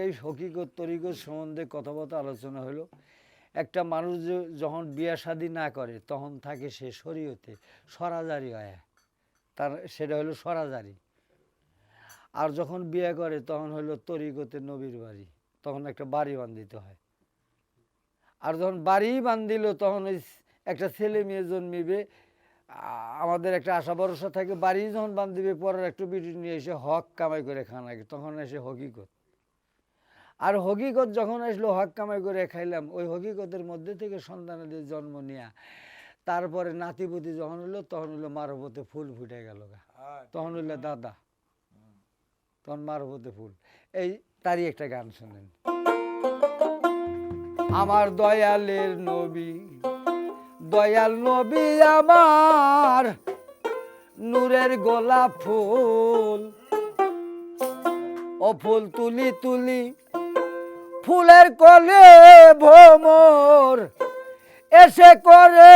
এই হকিকত তরিকত সম্বন্ধে কথাবার্তা আলোচনা হলো। একটা মানুষ যখন বিয়া শাদী না করে তখন থাকে সে শরীয়তে সরাজারি হয়, তার সেটা হলো সরাজারি। আর যখন বিয়ে করে তখন হলো তরিকতে নবীর বাড়ি, তখন একটা বাড়ি বান্ধিতে হয়। আর যখন বাড়ি বান্ধিল তখন ওই একটা ছেলে মেয়ে জন্মিবে, আমাদের একটা আশা ভরসা থাকে। বাড়ি যখন বান্ধিবে পরের একটু বিটি নিয়ে এসে হক কামাই করে খান আগে, তখন এসে হকিকত। আর হকিকত যখন আসলো হক কামাই করে খাইলাম, ওই হকিকতের মধ্যে থেকে সন্তানদের জন্ম নেয়া, তারপরে নাতিপুতি যখন হলো তখন হলো মারফতে ফুল ফুটে গেল, তখন হইলো দাদা, তখন মারফতে ফুল। এই তারই একটা গান শোনেন। আমার দয়ালের নবী, দয়াল নবী আমার নূরের গোলাপ ফুল, ও ফুল তুলি তুলি ফুলের কলে ভোমর, এসে করে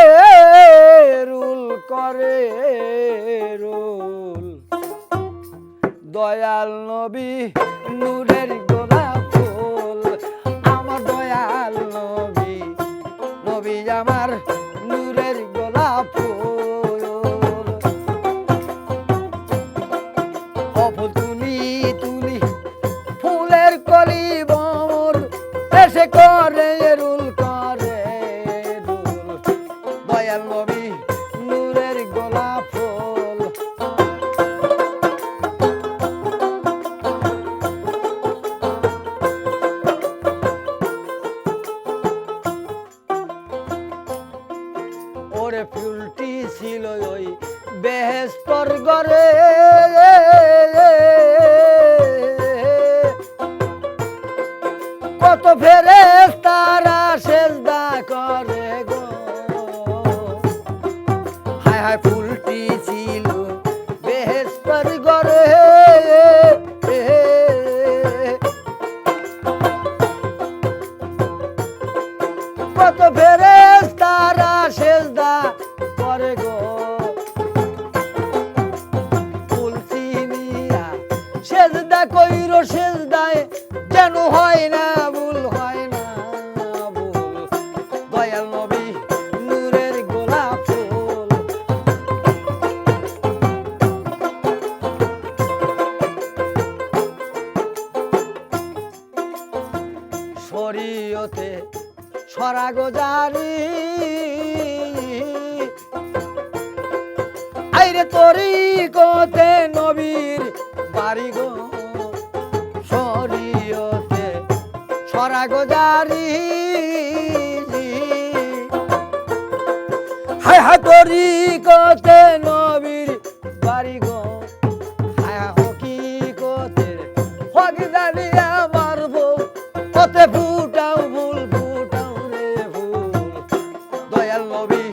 রুল করে রুল। দয়াল নবী নূরের গোলাপ ফুল, আমার দয়াল নবী, নবী আমার নূরের গোলাপ ফুল। ও ফুল তুলি তুলি ফুলের কলি ভোমর, এসে করে রুল করে রুল। দয়াল নবী নূরের গোলাপ ফুল। ওরে ফুলটি ছিল ওই বেহেশতর ঘরে, কত ফেরেশতারা সেজদা করে গো। হায় হায় ফুলটি ছিল বেহেশতর ঘরে, কত ফেরেশতারা সেজদা করে গো। ফুল চিনিয়া সেজদা কইরো, সেজদায় যেন হয় না ভুল, হয় না ভুল। দয়াল নবী নূরের গোলাপ ফুল। শরীয়তে সরা গোজারি, আইরে তরিকতে নবীর বাড়ি গো। শরীয়তে সরা গোজারি, হায় হায় তরিকতে নবীর বাড়ি গো। হায় হায় হকিকতে হক জানিয়া মারবো, ওতে ফুটাও ফুল, ফুটাও রে ফুল। দয়াল নবী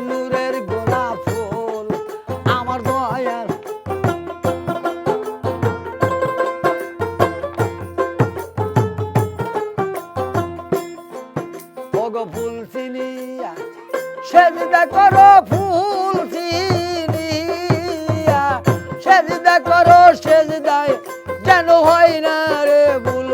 নূরের গোলাপ ফুল, আমার দয়াল। ওগো ফুল চিনিয়া সেজদা করো, ফুল চিনিয়া সেজদা করো, সেজদায় যেন হয় না রে ভুল।